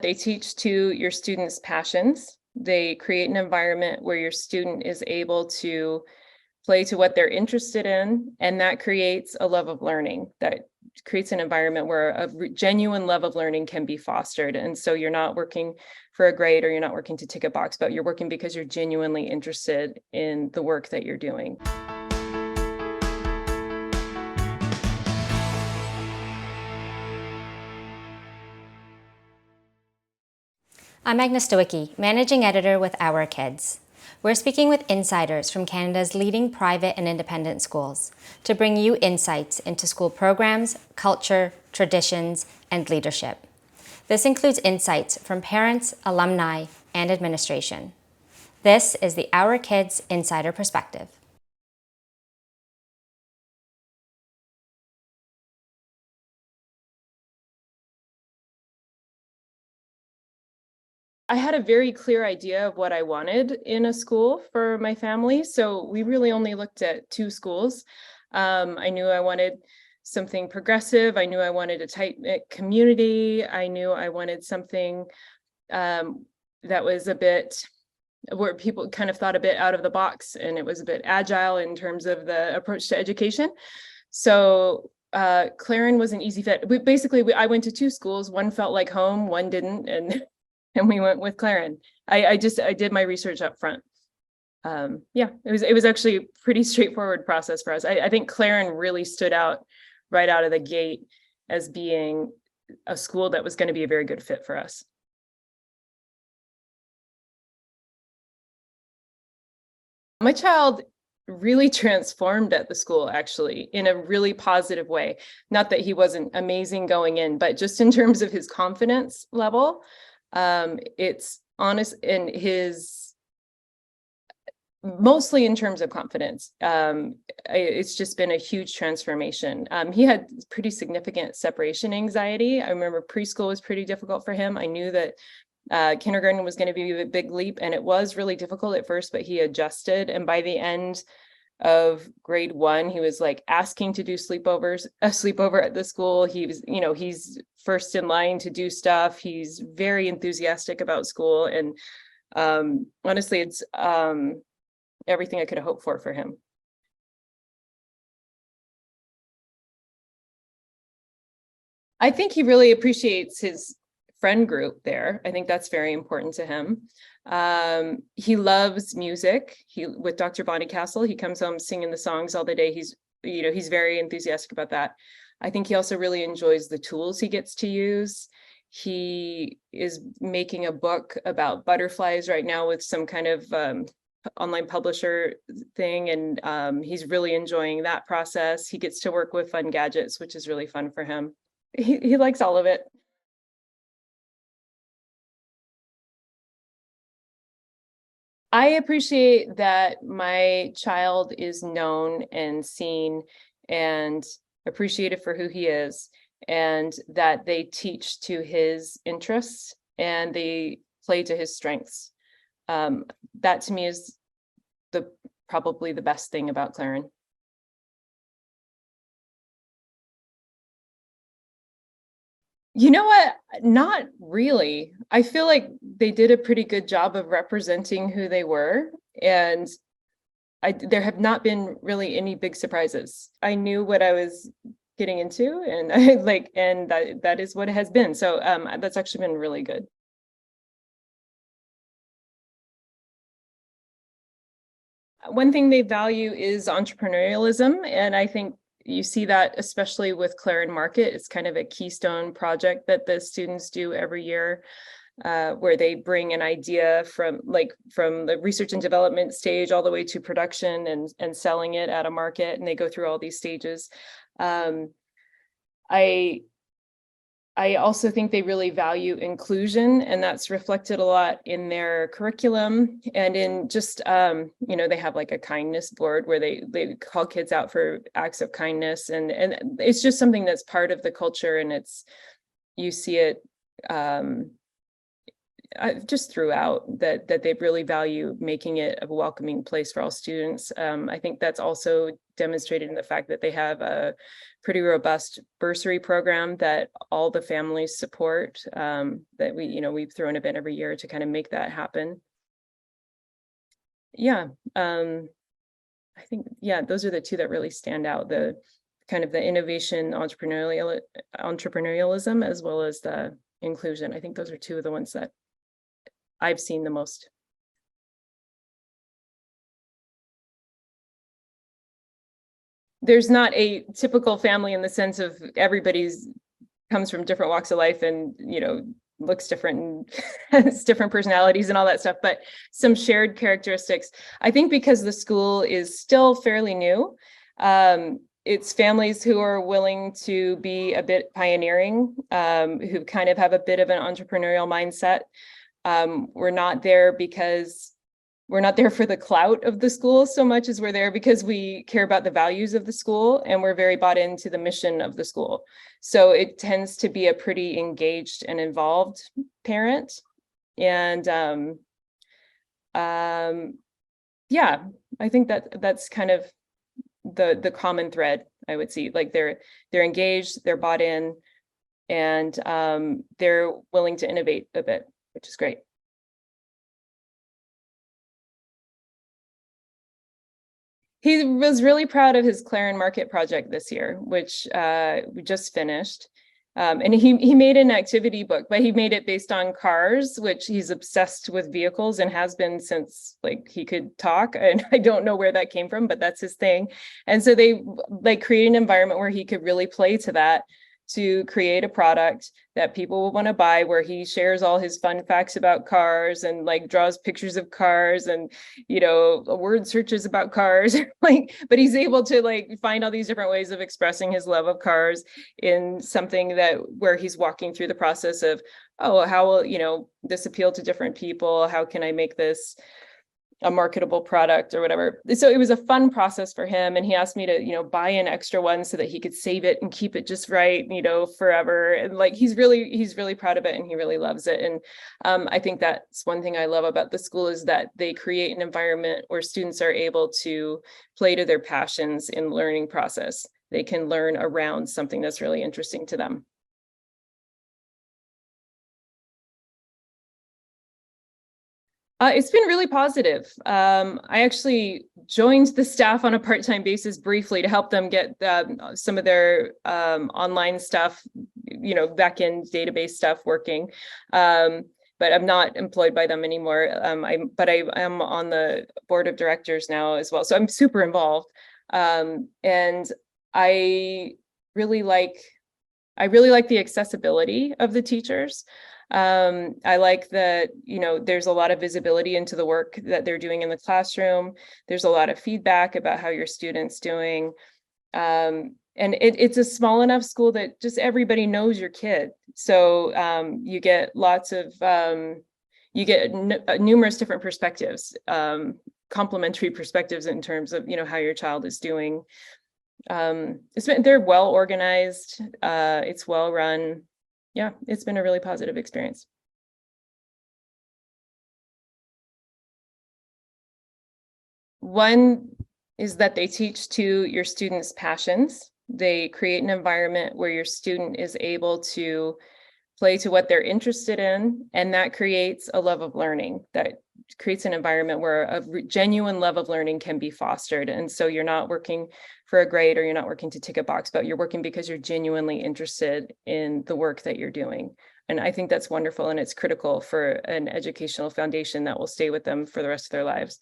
They teach to your students' passions. They create an environment where your student is able to play to what they're interested in, and that creates a love of learning. That creates an environment where a genuine love of learning can be fostered. And so you're not working for a grade, or you're not working to tick a box, but you're working because you're genuinely interested in the work that you're doing. I'm Agnes Stowicki, Managing Editor with Our Kids. We're speaking with insiders from Canada's leading private and independent schools to bring you insights into school programs, culture, traditions, and leadership. This includes insights from parents, alumni, and administration. This is the Our Kids Insider Perspective. I had a very clear idea of what I wanted in a school for my family. So we really only looked at 2 schools. I knew I wanted something progressive. I knew I wanted a tight-knit community. I knew I wanted something that was a bit where people kind of thought a bit out of the box, and it was a bit agile in terms of the approach to education. So Claren was an easy fit. I went to 2 schools. One felt like home, one didn't, and we went with Claren. I did my research up front. Yeah, it was actually a pretty straightforward process for us. I think Claren really stood out right out of the gate as being a school that was going to be a very good fit for us. My child really transformed at the school, actually, in a really positive way. Not that he wasn't amazing going in, but just in terms of his confidence level. It's honest, and mostly in terms of confidence. It's just been a huge transformation. He had pretty significant separation anxiety. I remember preschool was pretty difficult for him. I knew that kindergarten was going to be a big leap, and it was really difficult at first, but he adjusted. And by the end of grade 1, he was like asking to do a sleepover at the school. He was, he's first in line to do stuff. He's very enthusiastic about school. And honestly, it's everything I could have hoped for him. I think he really appreciates his friend group there. I think that's very important to him. He loves music. With Dr. Bonnycastle, he comes home singing the songs all the day. He's very enthusiastic about that. I think he also really enjoys the tools he gets to use. He is making a book about butterflies right now with some kind of online publisher thing, and he's really enjoying that process. He gets to work with fun gadgets, which is really fun for him. He likes all of it. I appreciate that my child is known and seen and appreciated for who he is, and that they teach to his interests and they play to his strengths. That to me is probably the best thing about Claren. You know what? Not really. I feel like they did a pretty good job of representing who they were, and there have not been really any big surprises. I knew what I was getting into, and that is what it has been. So that's actually been really good. One thing they value is entrepreneurialism, and I think you see that especially with Claren Market. It's kind of a keystone project that the students do every year, where they bring an idea from the research and development stage all the way to production and selling it at a market, and they go through all these stages. I also think they really value inclusion, and that's reflected a lot in their curriculum and in just, they have like a kindness board where they call kids out for acts of kindness. And it's just something that's part of the culture, and you see it just throughout that they really value making it a welcoming place for all students. I think that's also demonstrated in the fact that they have a pretty robust bursary program that all the families support, that we've thrown a bit every year to kind of make that happen. Yeah, I think, yeah, those are the two that really stand out, the kind of the innovation, entrepreneurialism, as well as the inclusion. I think those are two of the ones that I've seen the most. There's not a typical family in the sense of everybody's comes from different walks of life and, looks different and has different personalities and all that stuff, but some shared characteristics. I think because the school is still fairly new, it's families who are willing to be a bit pioneering, who kind of have a bit of an entrepreneurial mindset. We're not there for the clout of the school so much as we're there because we care about the values of the school and we're very bought into the mission of the school. So it tends to be a pretty engaged and involved parent. And yeah, I think that's kind of the common thread I would see. Like they're engaged, they're bought in, and they're willing to innovate a bit, which is great. He was really proud of his Claren Market project this year, which we just finished. And he made an activity book, but he made it based on cars, which he's obsessed with vehicles and has been since like he could talk. And I don't know where that came from, but that's his thing. And so they like create an environment where he could really play to that, to create a product that people will want to buy, where he shares all his fun facts about cars and like draws pictures of cars and, word searches about cars. But he's able to like find all these different ways of expressing his love of cars in something where he's walking through the process of, oh, how will, this appeal to different people? How can I make this a marketable product or whatever? So it was a fun process for him. And he asked me to, buy an extra one so that he could save it and keep it just right, forever. And like, he's really proud of it and he really loves it. And I think that's one thing I love about the school is that they create an environment where students are able to play to their passions in the learning process. They can learn around something that's really interesting to them. It's been really positive. I actually joined the staff on a part-time basis briefly to help them get some of their online stuff, back-end database stuff working. But I'm not employed by them anymore. But I am on the board of directors now as well. So I'm super involved. And I really like the accessibility of the teachers. I like that, there's a lot of visibility into the work that they're doing in the classroom. There's a lot of feedback about how your student's doing. And it's a small enough school that just everybody knows your kid. So you get lots of, numerous different perspectives, complementary perspectives in terms of, how your child is doing. They're well organized. It's well run. Yeah, it's been a really positive experience. One is that they teach to your students' passions. They create an environment where your student is able to play to what they're interested in, and that creates a love of learning. That creates an environment where a genuine love of learning can be fostered. And so you're not working for a grade or you're not working to tick a box, but you're working because you're genuinely interested in the work that you're doing. And I think that's wonderful, and it's critical for an educational foundation that will stay with them for the rest of their lives.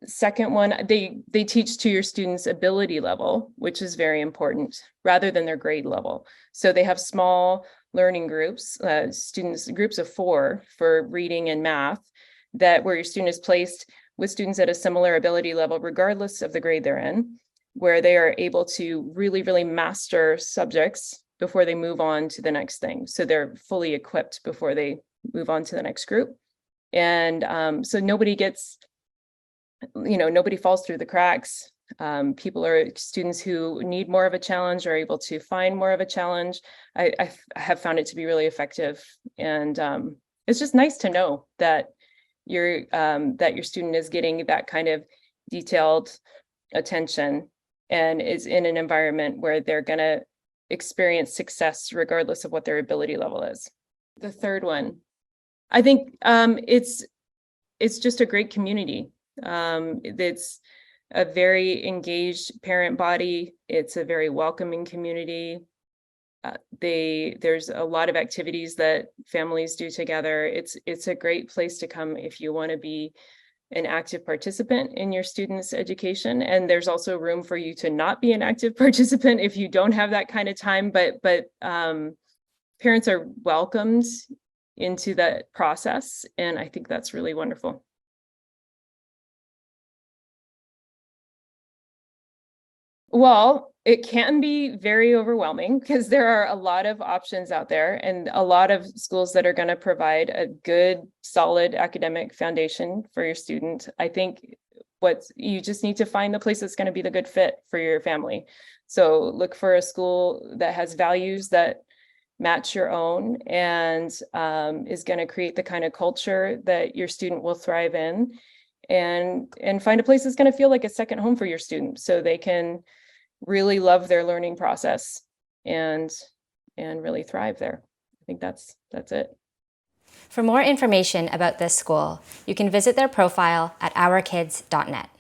Second one, they teach to your students' ability level, which is very important, rather than their grade level. So they have small learning groups, groups of 4 for reading and math, where your student is placed with students at a similar ability level, regardless of the grade they're in, where they are able to really, really master subjects before they move on to the next thing. So they're fully equipped before they move on to the next group. And so nobody falls through the cracks. Students who need more of a challenge are able to find more of a challenge. I have found it to be really effective. And it's just nice to know that your student is getting that kind of detailed attention and is in an environment where they're going to experience success regardless of what their ability level is. The third one, I think it's just a great community. It's a very engaged parent body. It's a very welcoming community. There's a lot of activities that families do together. It's a great place to come if you want to be an active participant in your students' education. And there's also room for you to not be an active participant if you don't have that kind of time. But parents are welcomed into that process, and I think that's really wonderful. Well, it can be very overwhelming because there are a lot of options out there and a lot of schools that are going to provide a good, solid academic foundation for your student. I think you just need to find the place that's going to be the good fit for your family. So look for a school that has values that match your own and is going to create the kind of culture that your student will thrive in, and find a place that's going to feel like a second home for your student so they can really love their learning process and really thrive there. I think that's it. For more information about this school, you can visit their profile at ourkids.net.